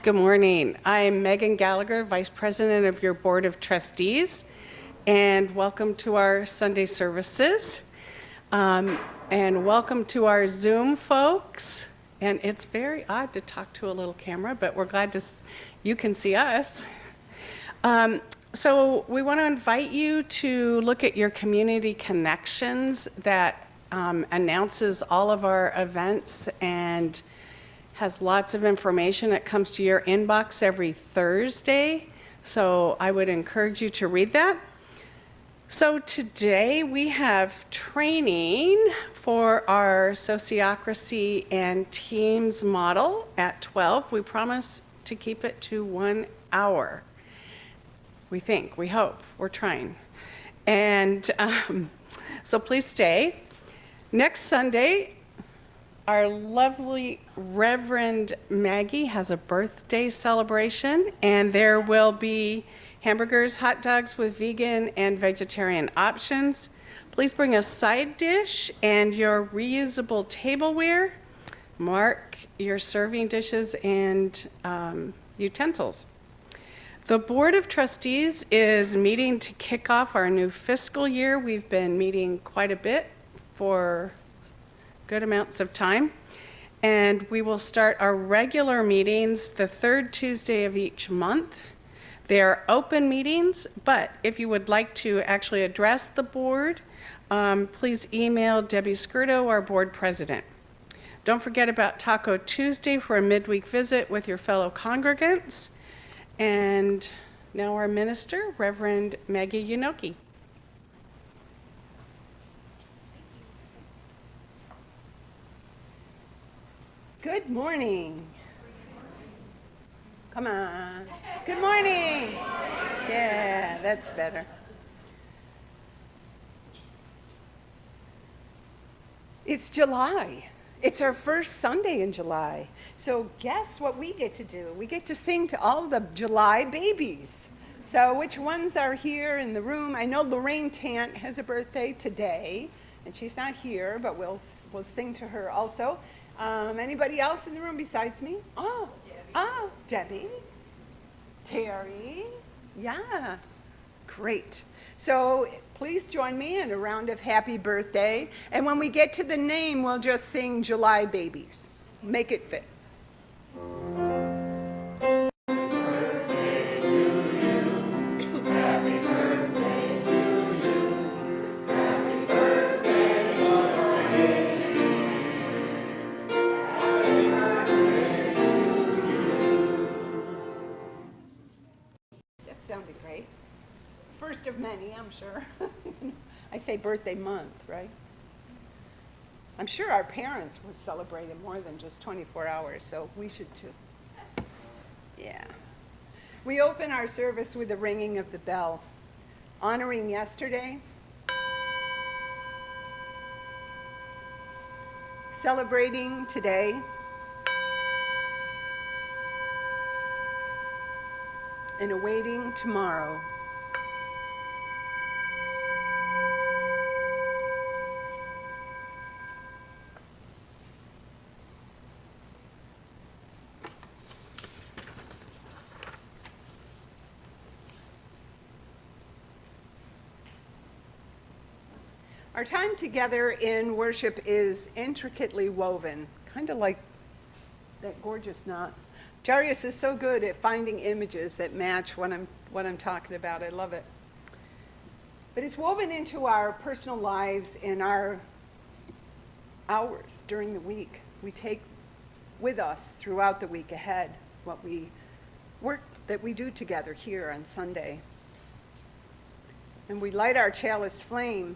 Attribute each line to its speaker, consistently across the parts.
Speaker 1: Good morning. I'm Megan Gallagher, Vice President of your Board of Trustees, and welcome to our Sunday services. And welcome to our Zoom folks. And it's very odd to talk to a little camera, but we're glad you can see us. So we want to invite you to look at your community connections that announces all of our events and has lots of information that comes to your inbox every Thursday. So I would encourage you to read that. So today we have training for our sociocracy and teams model at 12. We promise to keep it to 1 hour. We think, we hope, we're trying. And so please stay. Next Sunday, our lovely Reverend Maggie has a birthday celebration, and there will be hamburgers, hot dogs with vegan and vegetarian options. Please bring a side dish and your reusable tableware. Mark your serving dishes and utensils. The Board of Trustees is meeting to kick off our new fiscal year. We've been meeting quite a bit for good amounts of time. And we will start our regular meetings the third Tuesday of each month. They are open meetings, but if you would like to actually address the board, please email Debbie Skirto, our board president. Don't forget about Taco Tuesday for a midweek visit with your fellow congregants. And now our minister, Reverend Maggie Yenoki.
Speaker 2: Good morning. Come on. Good morning. Yeah, that's better. It's July. It's our first Sunday in July. So guess what we get to do? We get to sing to all the July babies. So which ones are here in the room? I know Lorraine Tant has a birthday today, and she's not here, but we'll sing to her also. Anybody else in the room besides me? Oh, Debbie, Terry, yeah, great. So please join me in a round of happy birthday. And when we get to the name, we'll just sing July Babies. Make it fit. First of many, I'm sure. I say birthday month, right? I'm sure our parents would celebrate it more than just 24 hours, so we should too. Yeah. We open our service with the ringing of the bell, honoring yesterday, celebrating today, and awaiting tomorrow. Our time together in worship is intricately woven, kind of like that gorgeous knot. Jaryus is so good at finding images that match what I'm talking about. I love it. But it's woven into our personal lives and our hours during the week. We take with us throughout the week ahead what work that we do together here on Sunday. And we light our chalice flame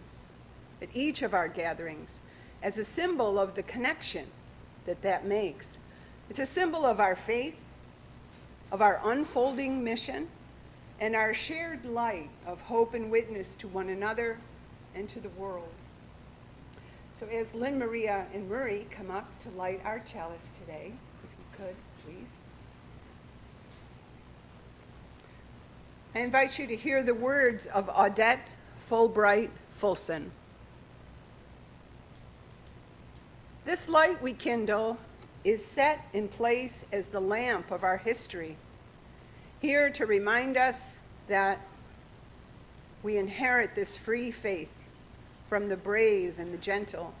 Speaker 2: at each of our gatherings as a symbol of the connection that makes. It's a symbol of our faith, of our unfolding mission, and our shared light of hope and witness to one another and to the world. So as Lynn, Maria, and Murray come up to light our chalice today, if you could, please. I invite you to hear the words of Audette Fulbright Fulson. This light we kindle is set in place as the lamp of our history, here to remind us that we inherit this free faith from the brave and the gentle,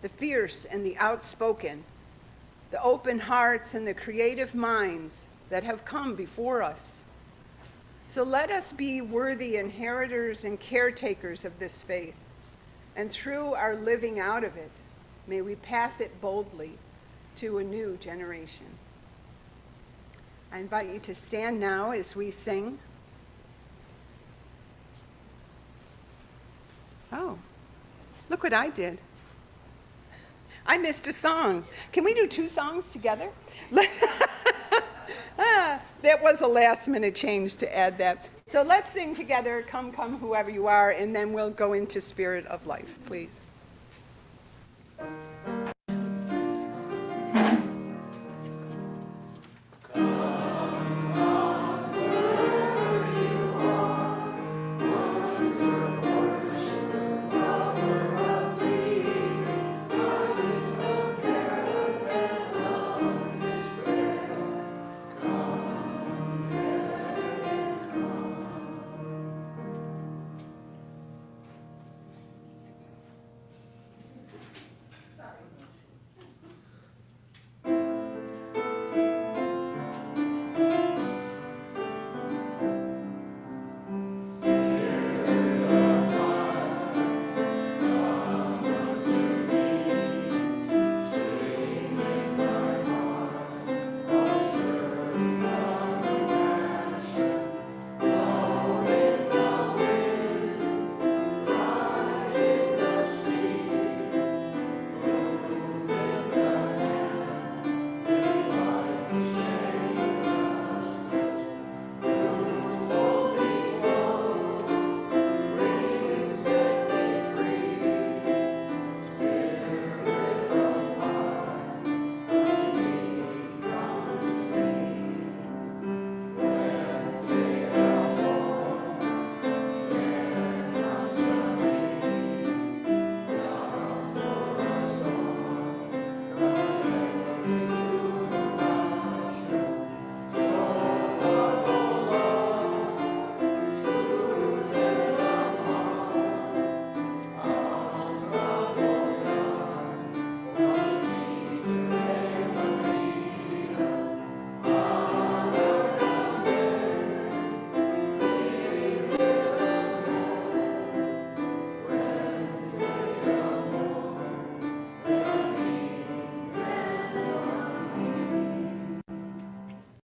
Speaker 2: the fierce and the outspoken, the open hearts and the creative minds that have come before us. So let us be worthy inheritors and caretakers of this faith, and through our living out of it, may we pass it boldly to a new generation. I invite you to stand now as we sing. Oh, look what I did. I missed a song. Can we do 2 songs together? That was a last-minute change to add that. So let's sing together, Come, Come, Whoever You Are, and then we'll go into Spirit of Life, please.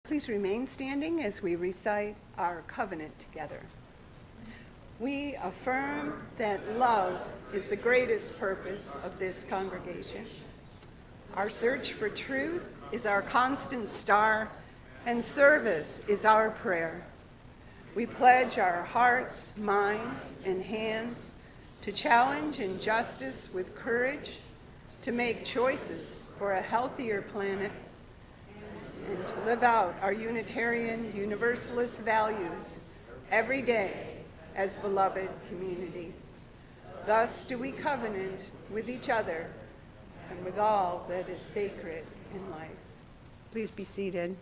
Speaker 2: Please remain standing as we recite our covenant together. We affirm that love is the greatest purpose of this congregation. Our search for truth is our constant star, and service is our prayer. We pledge our hearts, minds, and hands to challenge injustice with courage, to make choices for a healthier planet, and to live out our Unitarian Universalist values every day as beloved community. Thus do we covenant with each other and with all that is sacred in life. Please be seated.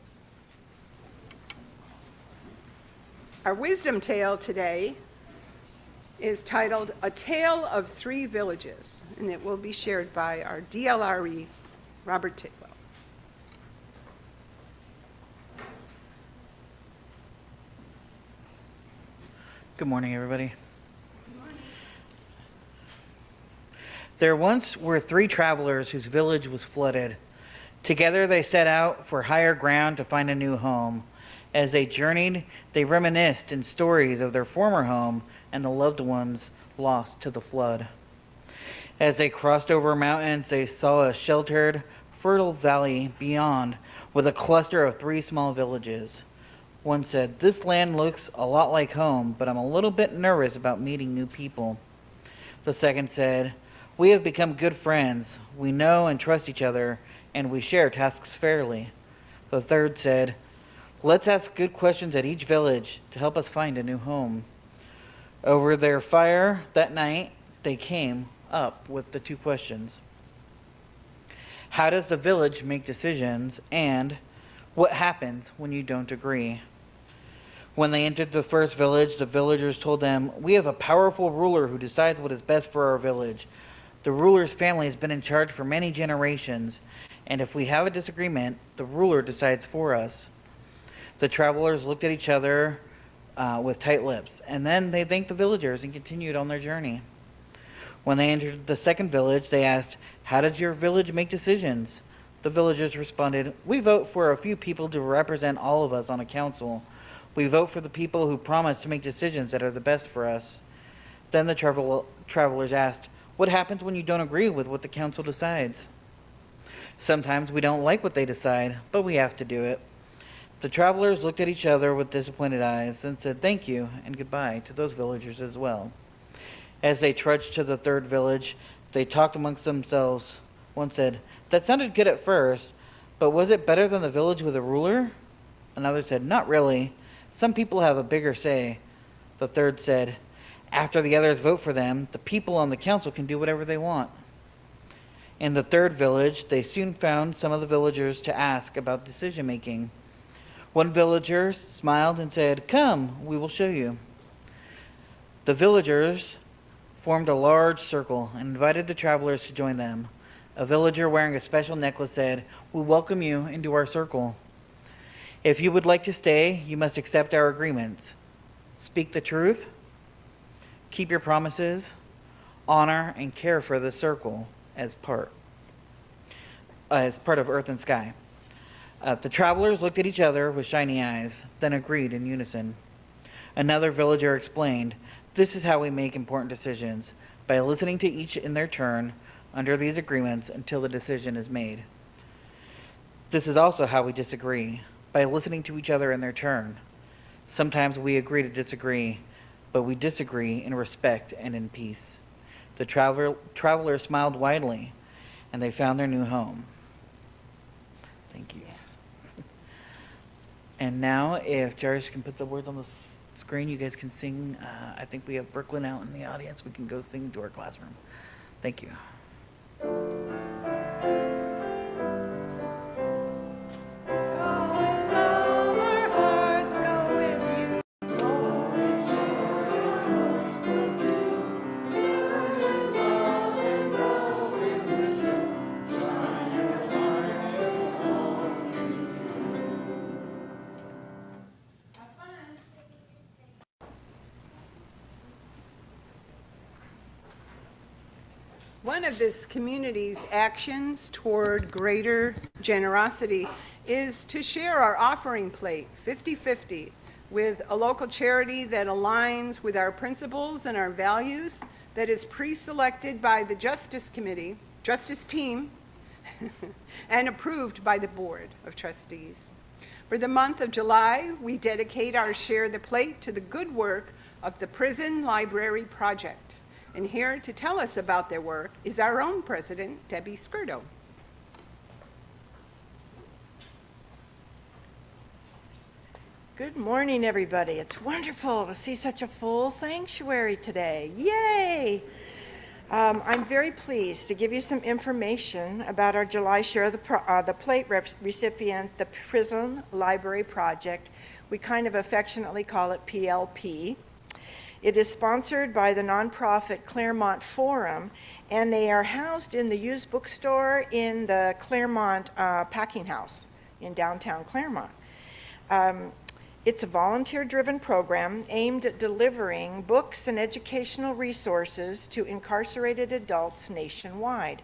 Speaker 2: Our wisdom tale today is titled A Tale of Three Villages, and it will be shared by our DLRE, Robert Tidwell.
Speaker 3: Good morning, everybody. Good morning. There once were 3 travelers whose village was flooded. Together they set out for higher ground to find a new home. As they journeyed, they reminisced in stories of their former home and the loved ones lost to the flood. As they crossed over mountains, they saw a sheltered, fertile valley beyond with a cluster of 3 small villages. One said, "This land looks a lot like home, but I'm a little bit nervous about meeting new people." The second said, "We have become good friends. We know and trust each other, and we share tasks fairly." The third said, "Let's ask good questions at each village to help us find a new home." Over their fire that night, they came up with the 2 questions. How does the village make decisions? And what happens when you don't agree? When they entered the first village, the villagers told them, "We have a powerful ruler who decides what is best for our village. The ruler's family has been in charge for many generations, and if we have a disagreement, the ruler decides for us." The travelers looked at each other with tight lips, and then they thanked the villagers and continued on their journey. When they entered the second village, they asked, "How does your village make decisions?" The villagers responded, "We vote for a few people to represent all of us on a council. We vote for the people who promise to make decisions that are the best for us." Then the travelers asked, "What happens when you don't agree with what the council decides?" "Sometimes we don't like what they decide, but we have to do it." The travelers looked at each other with disappointed eyes and said thank you and goodbye to those villagers as well. As they trudged to the third village, they talked amongst themselves. One said, "That sounded good at first, but was it better than the village with a ruler?" Another said, "Not really. Some people have a bigger say." The third said, "After the others vote for them, the people on the council can do whatever they want." In the third village, they soon found some of the villagers to ask about decision making. One villager smiled and said, "Come, we will show you." The villagers formed a large circle and invited the travelers to join them. A villager wearing a special necklace said, "We welcome you into our circle. If you would like to stay, you must accept our agreements. Speak the truth, keep your promises, honor and care for the circle as part of Earth and Sky." The travelers looked at each other with shiny eyes, then agreed in unison. Another villager explained, "This is how we make important decisions, by listening to each in their turn under these agreements until the decision is made. This is also how we disagree, by listening to each other in their turn. Sometimes we agree to disagree, but we disagree in respect and in peace." The travelers smiled widely, and they found their new home. Thank you. And now, if Jaryus can put the words on the screen, you guys can sing. I think we have Brooklyn out in the audience. We can go sing to our classroom. Thank you.
Speaker 2: One of this community's actions toward greater generosity is to share our offering plate 50-50 with a local charity that aligns with our principles and our values, that is pre-selected by the Justice team, and approved by the Board of Trustees. For the month of July, we dedicate our Share the Plate to the good work of the Prison Library Project. And here to tell us about their work is our own president, Debbie Skirdo.
Speaker 4: Good morning, everybody. It's wonderful to see such a full sanctuary today. Yay! I'm very pleased to give you some information about our July Share the Plate recipient, the Prison Library Project. We kind of affectionately call it PLP. It is sponsored by the nonprofit Claremont Forum, and they are housed in the used bookstore in the Claremont Packing House in downtown Claremont. It's a volunteer-driven program aimed at delivering books and educational resources to incarcerated adults nationwide.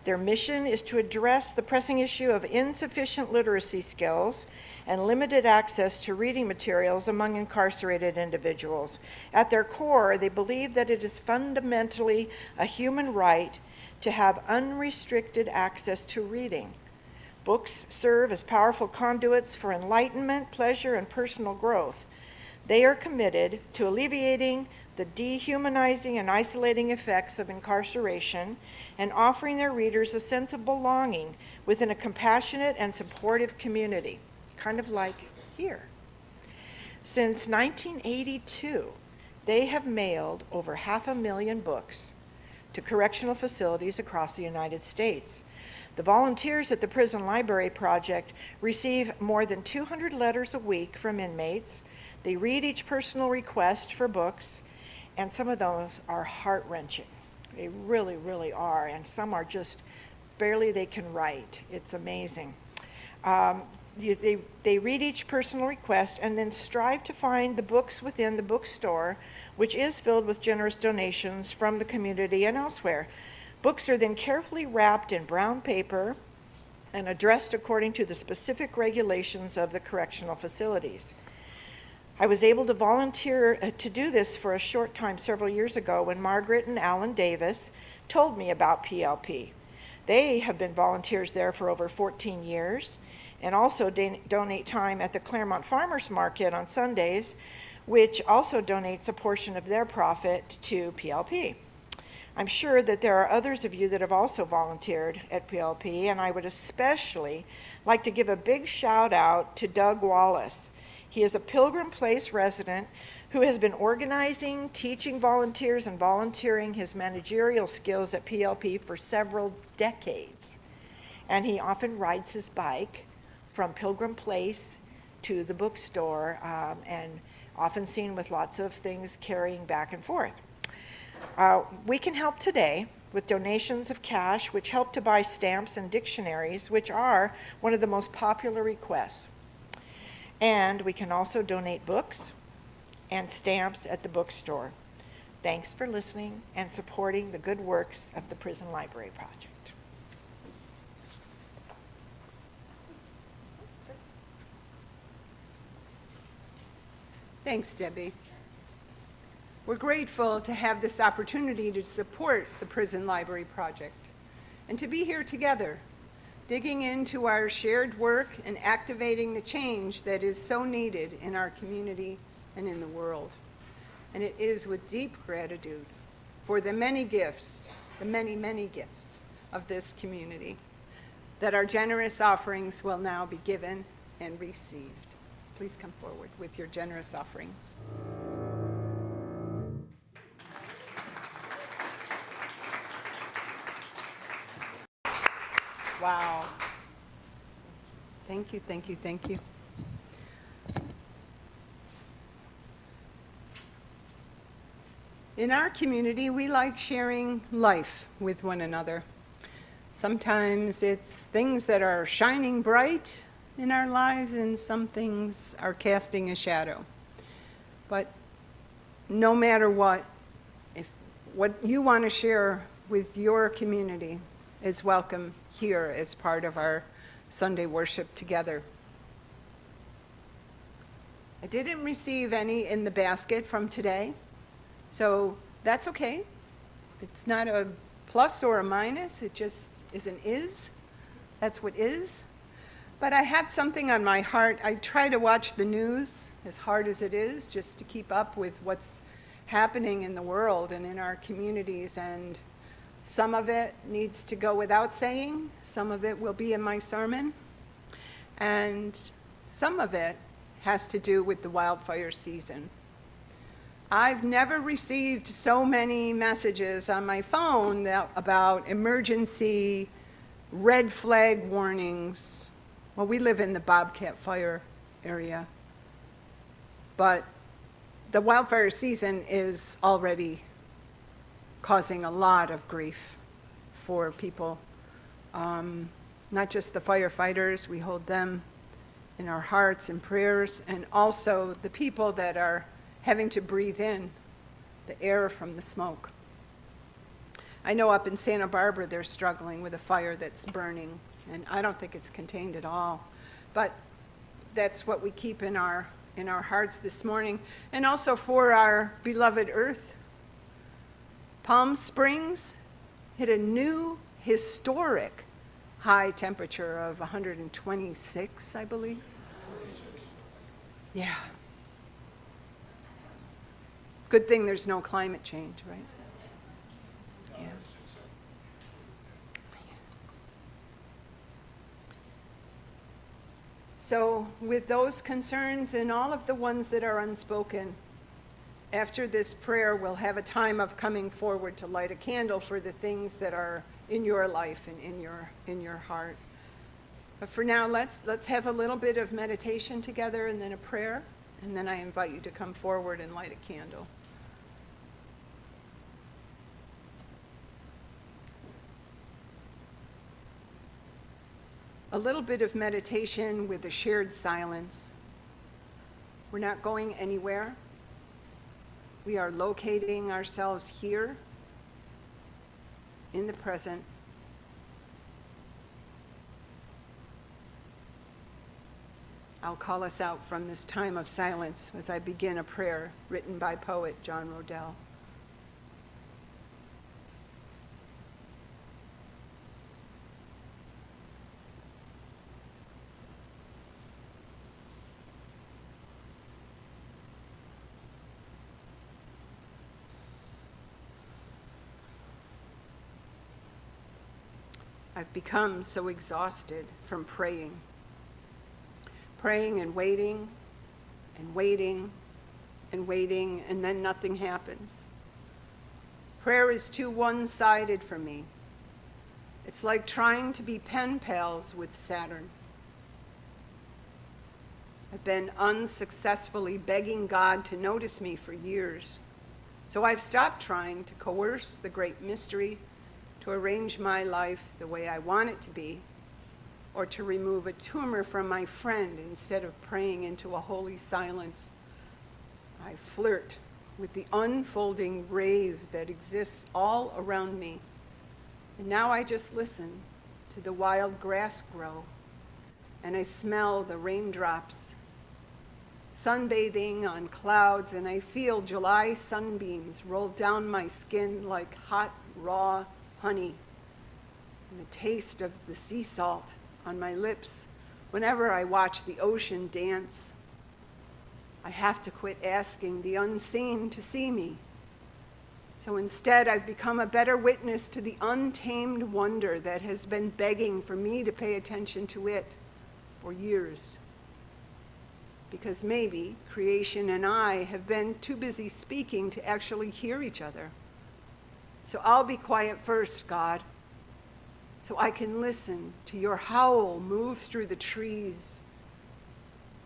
Speaker 4: Their mission is to address the pressing issue of insufficient literacy skills and limited access to reading materials among incarcerated individuals. At their core, they believe that it is fundamentally a human right to have unrestricted access to reading. Books serve as powerful conduits for enlightenment, pleasure, and personal growth. They are committed to alleviating the dehumanizing and isolating effects of incarceration and offering their readers a sense of belonging within a compassionate and supportive community, kind of like here. Since 1982, they have mailed over 500,000 books to correctional facilities across the United States. The volunteers at the Prison Library Project receive more than 200 letters a week from inmates. They read each personal request for books, and some of those are heart-wrenching. They really, really are, and some are just barely they can write. It's amazing. They read each personal request and then strive to find the books within the bookstore, which is filled with generous donations from the community and elsewhere. Books are then carefully wrapped in brown paper and addressed according to the specific regulations of the correctional facilities. I was able to volunteer to do this for a short time several years ago when Margaret and Alan Davis told me about PLP. They have been volunteers there for over 14 years and also donate time at the Claremont Farmers Market on Sundays, which also donates a portion of their profit to PLP. I'm sure that there are others of you that have also volunteered at PLP, and I would especially like to give a big shout out to Doug Wallace. He is a Pilgrim Place resident who has been organizing, teaching volunteers, and volunteering his managerial skills at PLP for several decades. And he often rides his bike from Pilgrim Place to the bookstore, and often seen with lots of things carrying back and forth. We can help today with donations of cash, which help to buy stamps and dictionaries, which are one of the most popular requests. And we can also donate books and stamps at the bookstore. Thanks for listening and supporting the good works of the Prison Library Project.
Speaker 2: Thanks, Debbie. We're grateful to have this opportunity to support the Prison Library Project and to be here together, digging into our shared work and activating the change that is so needed in our community and in the world. And it is with deep gratitude for the many gifts, the many, many gifts of this community, that our generous offerings will now be given and received. Please come forward with your generous offerings. Wow. Thank you, thank you, thank you. In our community, we like sharing life with one another. Sometimes it's things that are shining bright in our lives, and some things are casting a shadow. But no matter what, if what you want to share with your community is welcome here as part of our Sunday worship together. I didn't receive any in the basket from today, so that's okay. It's not a plus or a minus, it just is an is. That's what is. But I had something on my heart. I try to watch the news, as hard as it is, just to keep up with what's happening in the world and in our communities, and some of it needs to go without saying, some of it will be in my sermon, and some of it has to do with the wildfire season. I've never received so many messages on my phone about emergency red flag warnings. Well, we live in the Bobcat Fire area, but the wildfire season is already causing a lot of grief for people. Not just the firefighters, we hold them in our hearts and prayers, and also the people that are having to breathe in the air from the smoke. I know up in Santa Barbara they're struggling with a fire that's burning, and I don't think it's contained at all. But that's what we keep in our hearts this morning. And also for our beloved Earth. Palm Springs hit a new historic high temperature of 126, I believe. Yeah. Good thing there's no climate change, right? Yeah. So with those concerns and all of the ones that are unspoken, after this prayer, we'll have a time of coming forward to light a candle for the things that are in your life and in your heart. But for now, let's have a little bit of meditation together and then a prayer, and then I invite you to come forward and light a candle. A little bit of meditation with a shared silence. We're not going anywhere. We are locating ourselves here in the present. I'll call us out from this time of silence as I begin a prayer written by poet John Rodell. I've become so exhausted from praying and waiting and waiting and waiting, and then nothing happens. Prayer is too one-sided for me. It's like trying to be pen pals with Saturn. I've been unsuccessfully begging God to notice me for years, so I've stopped trying to coerce the great mystery to arrange my life the way I want it to be, or to remove a tumor from my friend instead of praying into a holy silence. I flirt with the unfolding rave that exists all around me, and now I just listen to the wild grass grow, and I smell the raindrops sunbathing on clouds, and I feel July sunbeams roll down my skin like hot, raw honey, and the taste of the sea salt on my lips whenever I watch the ocean dance. I have to quit asking the unseen to see me. So instead, I've become a better witness to the untamed wonder that has been begging for me to pay attention to it for years. Because maybe creation and I have been too busy speaking to actually hear each other. So I'll be quiet first, God, so I can listen to your howl move through the trees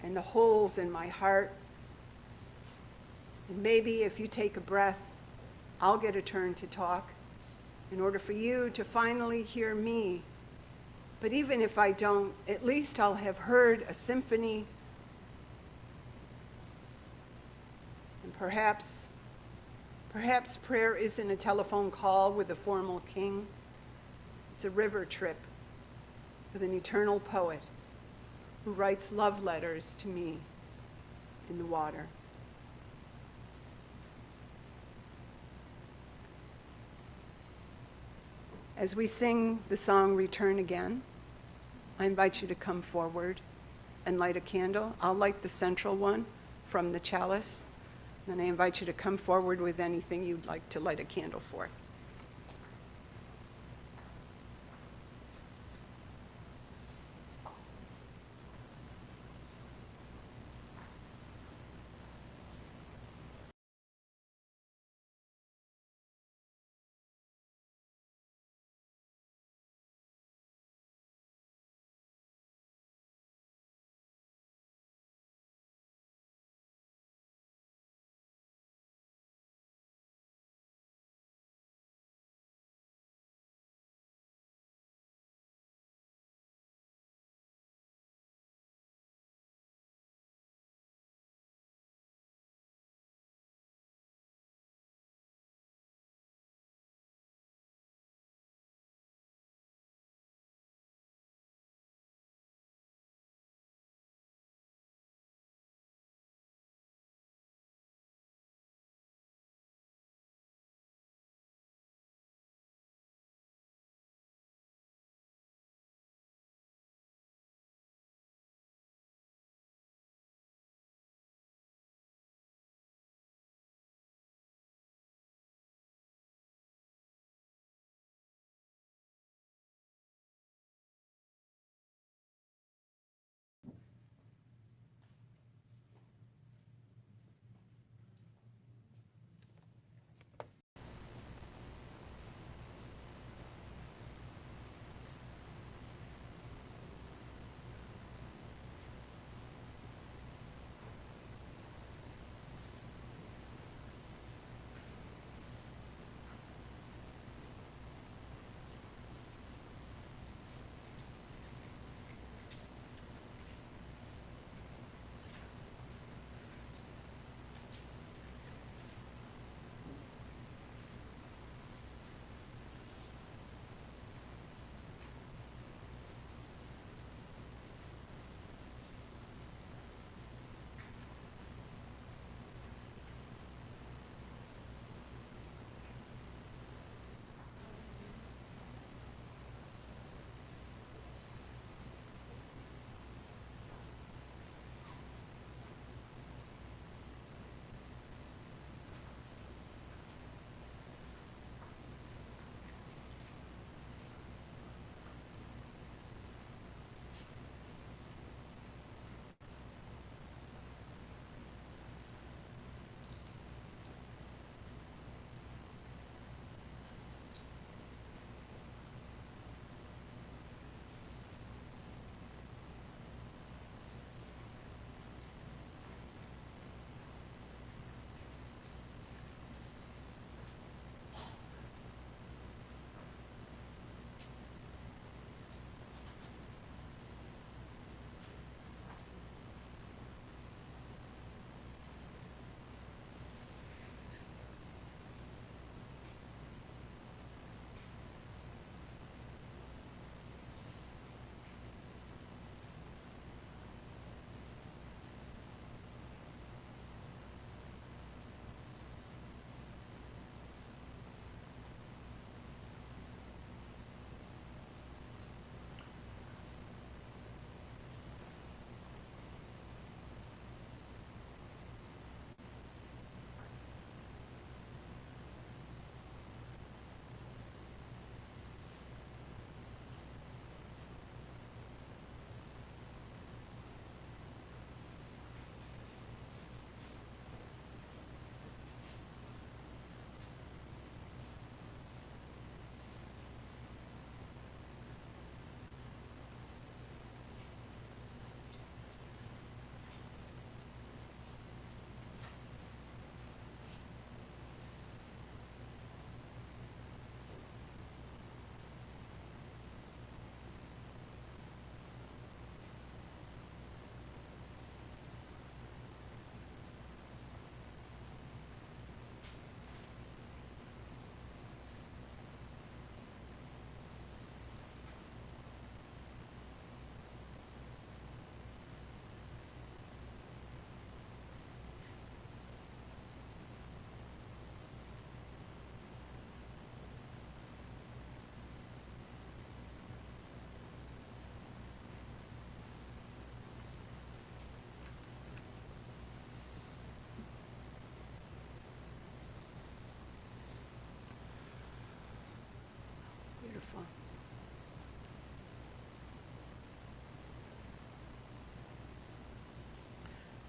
Speaker 2: and the holes in my heart. And maybe if you take a breath, I'll get a turn to talk in order for you to finally hear me. But even if I don't, at least I'll have heard a symphony. And perhaps prayer isn't a telephone call with a formal king. It's a river trip with an eternal poet who writes love letters to me in the water. As we sing the song Return Again, I invite you to come forward and light a candle. I'll light the central one from the chalice. And I invite you to come forward with anything you'd like to light a candle for.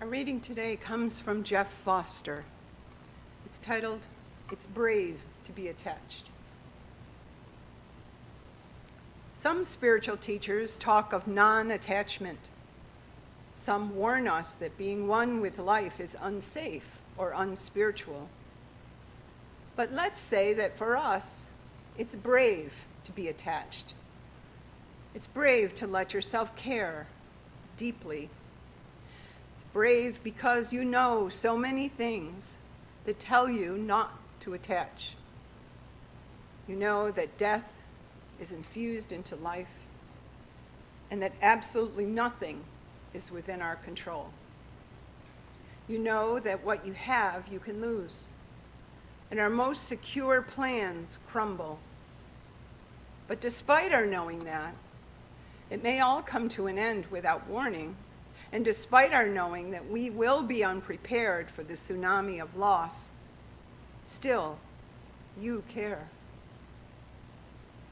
Speaker 2: Our reading today comes from Jeff Foster. It's titled, "It's Brave to Be Attached." Some spiritual teachers talk of non-attachment. Some warn us that being one with life is unsafe or unspiritual. But let's say that for us, it's brave to be attached. It's brave to let yourself care deeply. It's brave because you know so many things that tell you not to attach. You know that death is infused into life and that absolutely nothing is within our control. You know that what you have, you can lose, and our most secure plans crumble. But despite our knowing that, it may all come to an end without warning, and despite our knowing that we will be unprepared for the tsunami of loss, still, you care.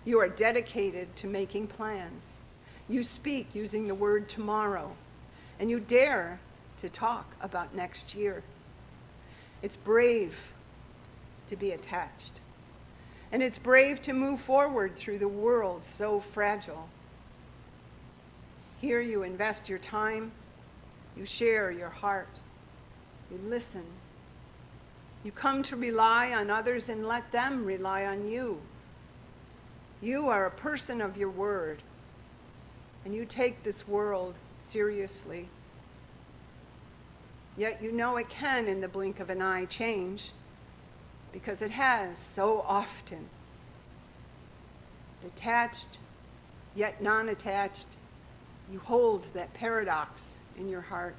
Speaker 2: You are dedicated to making plans. You speak using the word tomorrow, and you dare to talk about next year. It's brave to be attached, and it's brave to move forward through the world so fragile. Here you invest your time, you share your heart, you listen. You come to rely on others and let them rely on you. You are a person of your word, and you take this world seriously. Yet you know it can, in the blink of an eye, change, because it has so often. Attached, yet non-attached, you hold that paradox in your heart.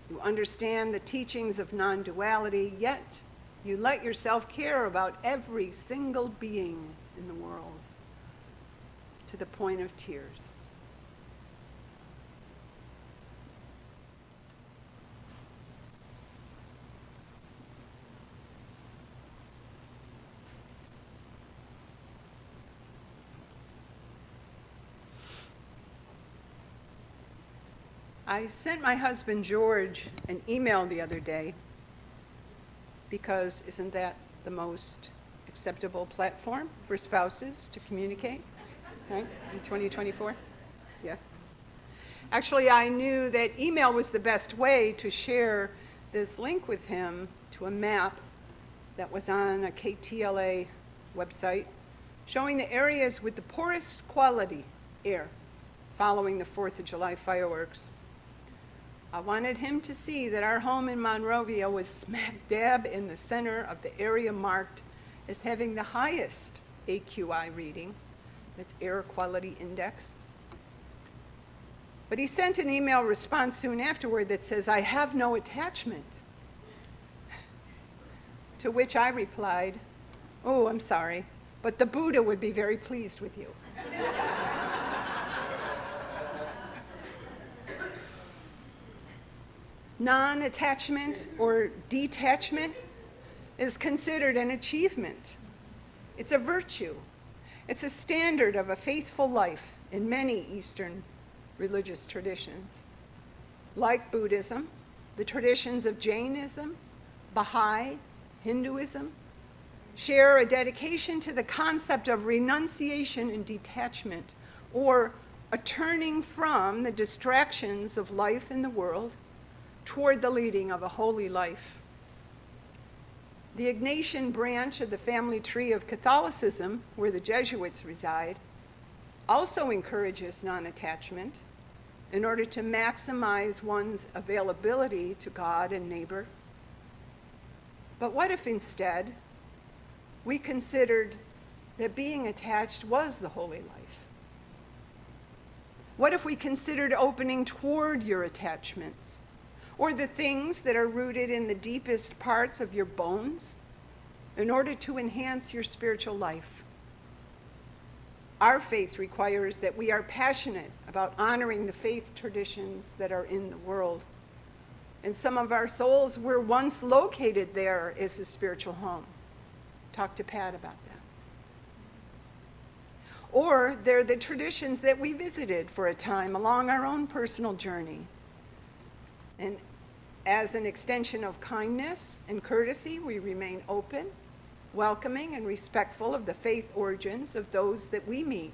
Speaker 2: You understand the teachings of non-duality, yet you let yourself care about every single being in the world, to the point of tears. I sent my husband George an email the other day, because isn't that the most acceptable platform for spouses to communicate, right, in 2024? Yeah. Actually, I knew that email was the best way to share this link with him to a map that was on a KTLA website showing the areas with the poorest quality air following the 4th of July fireworks. I wanted him to see that our home in Monrovia was smack dab in the center of the area marked as having the highest AQI reading, that's Air Quality Index. But he sent an email response soon afterward that says, "I have no attachment." To which I replied, "Oh, I'm sorry, but the Buddha would be very pleased with you." Non-attachment or detachment is considered an achievement. It's a virtue. It's a standard of a faithful life in many Eastern religious traditions. Like Buddhism, the traditions of Jainism, Baha'i, Hinduism share a dedication to the concept of renunciation and detachment, or a turning from the distractions of life in the world toward the leading of a holy life. The Ignatian branch of the family tree of Catholicism, where the Jesuits reside, also encourages non-attachment in order to maximize one's availability to God and neighbor. But what if instead we considered that being attached was the holy life? What if we considered opening toward your attachments, or the things that are rooted in the deepest parts of your bones, in order to enhance your spiritual life? Our faith requires that we are passionate about honoring the faith traditions that are in the world. And some of our souls were once located there as a spiritual home. Talk to Pat about that. Or they're the traditions that we visited for a time along our own personal journey. And as an extension of kindness and courtesy, we remain open, welcoming, and respectful of the faith origins of those that we meet,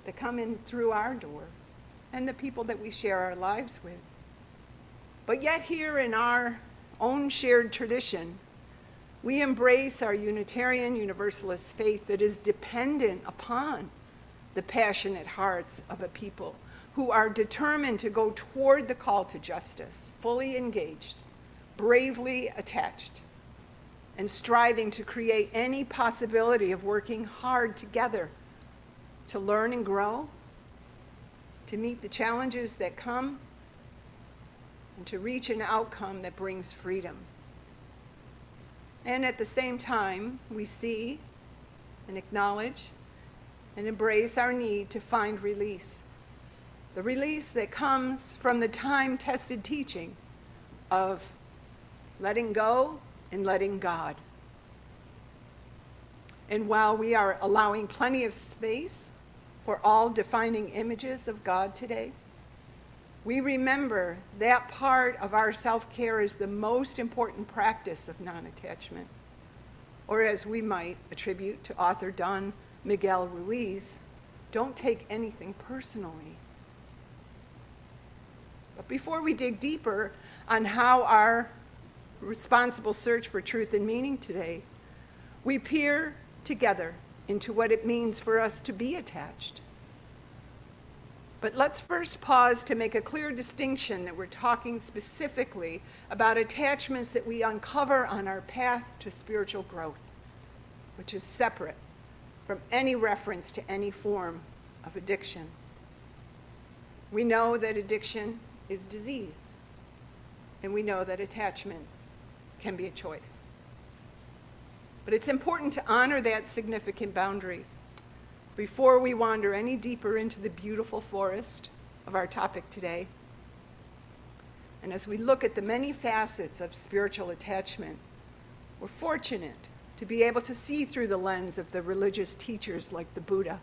Speaker 2: that come in through our door, and the people that we share our lives with. But yet here in our own shared tradition, we embrace our Unitarian Universalist faith that is dependent upon the passionate hearts of a people who are determined to go toward the call to justice, fully engaged, bravely attached, and striving to create any possibility of working hard together to learn and grow, to meet the challenges that come, and to reach an outcome that brings freedom. And at the same time, we see and acknowledge and embrace our need to find release. The release that comes from the time-tested teaching of letting go and letting God. And while we are allowing plenty of space for all defining images of God today, we remember that part of our self-care is the most important practice of non-attachment, or as we might attribute to author Don Miguel Ruiz, don't take anything personally. But before we dig deeper on how our responsible search for truth and meaning today, we peer together into what it means for us to be attached. But let's first pause to make a clear distinction that we're talking specifically about attachments that we uncover on our path to spiritual growth, which is separate from any reference to any form of addiction. We know that addiction is disease, and we know that attachments can be a choice. But it's important to honor that significant boundary before we wander any deeper into the beautiful forest of our topic today. And as we look at the many facets of spiritual attachment, we're fortunate to be able to see through the lens of the religious teachers like the Buddha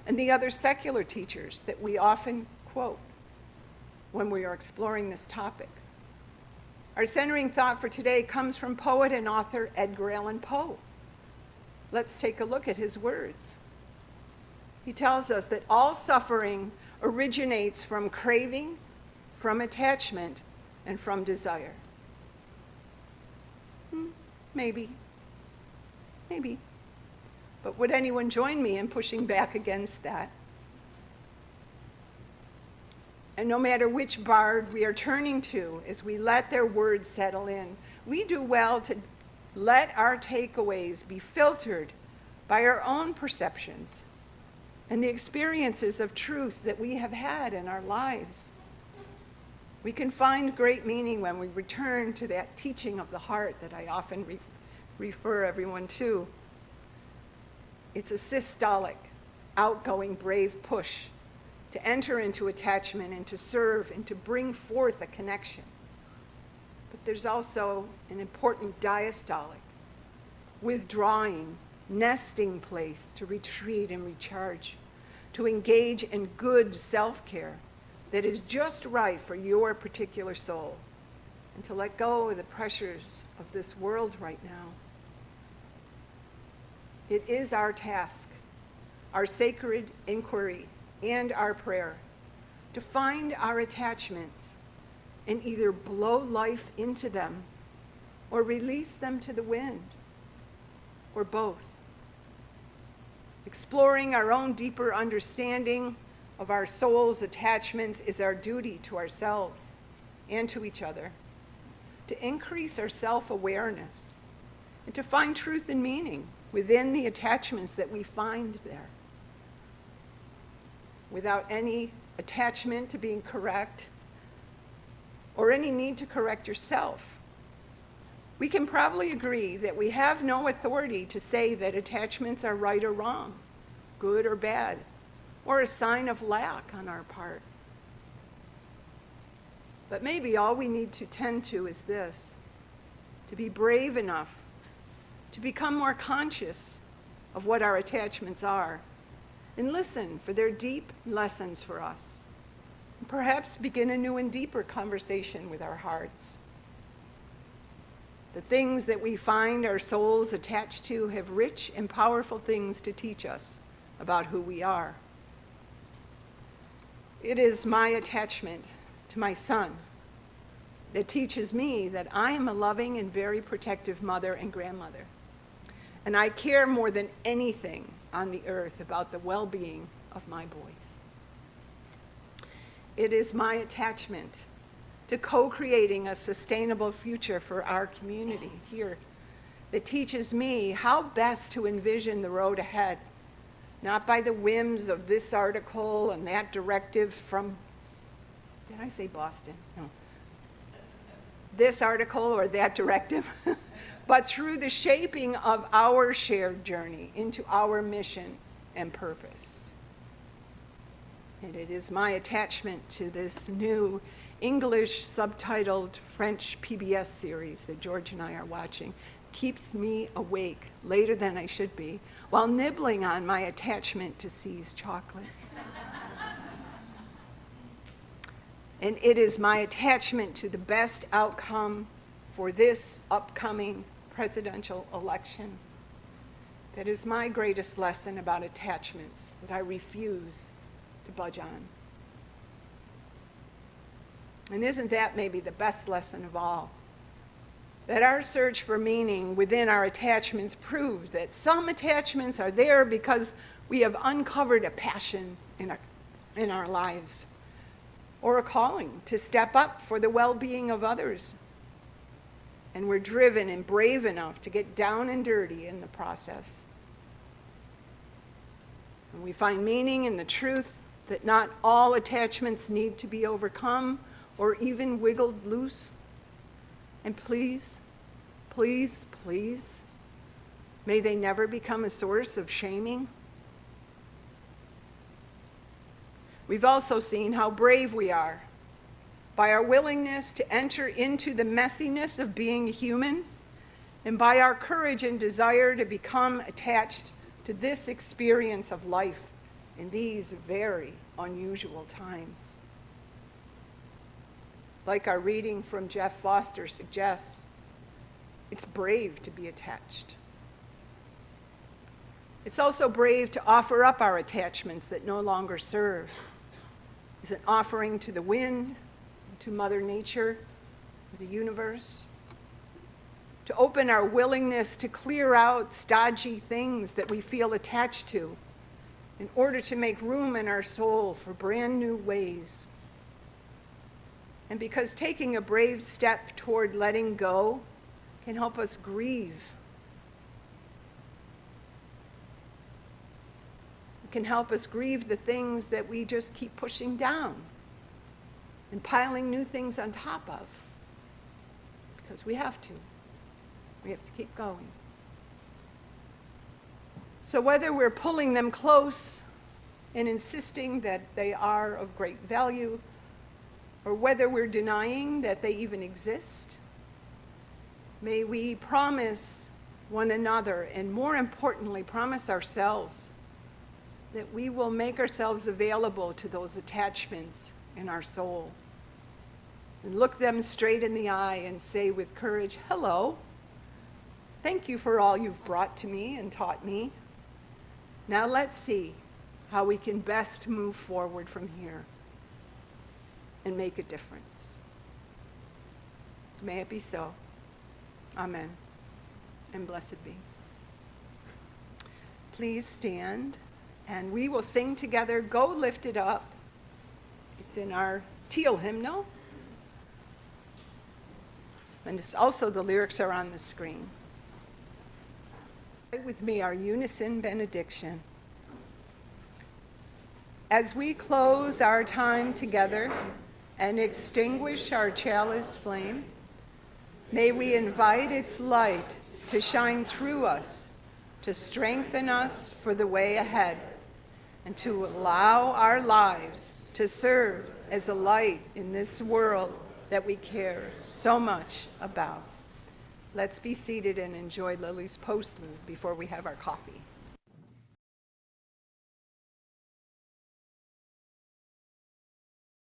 Speaker 2: and the other secular teachers that we often quote when we are exploring this topic. Our centering thought for today comes from poet and author Edgar Allan Poe. Let's take a look at his words. He tells us that all suffering originates from craving, from attachment, and from desire. Maybe. But would anyone join me in pushing back against that? And no matter which bard we are turning to as we let their words settle in, we do well to let our takeaways be filtered by our own perceptions and the experiences of truth that we have had in our lives. We can find great meaning when we return to that teaching of the heart that I often refer everyone to. It's a systolic, outgoing, brave push to enter into attachment and to serve and to bring forth a connection. But there's also an important diastolic, withdrawing, nesting place to retreat and recharge, to engage in good self-care that is just right for your particular soul, and to let go of the pressures of this world right now. It is our task, our sacred inquiry, and our prayer to find our attachments and either blow life into them or release them to the wind, or both. Exploring our own deeper understanding of our soul's attachments is our duty to ourselves and to each other, to increase our self-awareness and to find truth and meaning within the attachments that we find there. Without any attachment to being correct or any need to correct yourself, we can probably agree that we have no authority to say that attachments are right or wrong, good or bad, or a sign of lack on our part. But maybe all we need to tend to is this: to be brave enough to become more conscious of what our attachments are and listen for their deep lessons for us, perhaps begin a new and deeper conversation with our hearts. The things that we find our souls attached to have rich and powerful things to teach us about who we are. It is my attachment to my son that teaches me that I am a loving and very protective mother and grandmother. And I care more than anything on the earth about the well-being of my boys. It is my attachment to co-creating a sustainable future for our community here that teaches me how best to envision the road ahead, not by the whims of this article and that directive from, did I say Boston? No. This article or that directive, but through the shaping of our shared journey into our mission and purpose. And it is my attachment to this new English subtitled French PBS series that George and I are watching. Keeps me awake later than I should be while nibbling on my attachment to C's chocolates. And it is my attachment to the best outcome for this upcoming presidential election that is my greatest lesson about attachments that I refuse to budge on. And isn't that maybe the best lesson of all? That our search for meaning within our attachments proves that some attachments are there because we have uncovered a passion in our lives, or a calling to step up for the well-being of others. And we're driven and brave enough to get down and dirty in the process. And we find meaning in the truth that not all attachments need to be overcome or even wiggled loose. And please, please, please, may they never become a source of shaming. We've also seen how brave we are by our willingness to enter into the messiness of being human and by our courage and desire to become attached to this experience of life in these very unusual times. Like our reading from Jeff Foster suggests, it's brave to be attached. It's also brave to offer up our attachments that no longer serve. It's an offering to the wind, to Mother Nature, the universe, to open our willingness to clear out stodgy things that we feel attached to in order to make room in our soul for brand new ways. And because taking a brave step toward letting go can help us grieve. It can help us grieve the things that we just keep pushing down and piling new things on top of, because we have to. We have to keep going. So whether we're pulling them close and insisting that they are of great value, or whether we're denying that they even exist, may we promise one another, and more importantly, promise ourselves, that we will make ourselves available to those attachments in our soul and look them straight in the eye and say with courage, hello, thank you for all you've brought to me and taught me. Now let's see how we can best move forward from here and make a difference. May it be so. Amen. And blessed be. Please stand, and we will sing together, Go Lift It Up. It's in our teal hymnal. And it's also, the lyrics are on the screen. Say with me our unison benediction. As we close our time together and extinguish our chalice flame, may we invite its light to shine through us, to strengthen us for the way ahead, and to allow our lives to serve as a light in this world that we care so much about. Let's be seated and enjoy Lily's postlude before we have our coffee.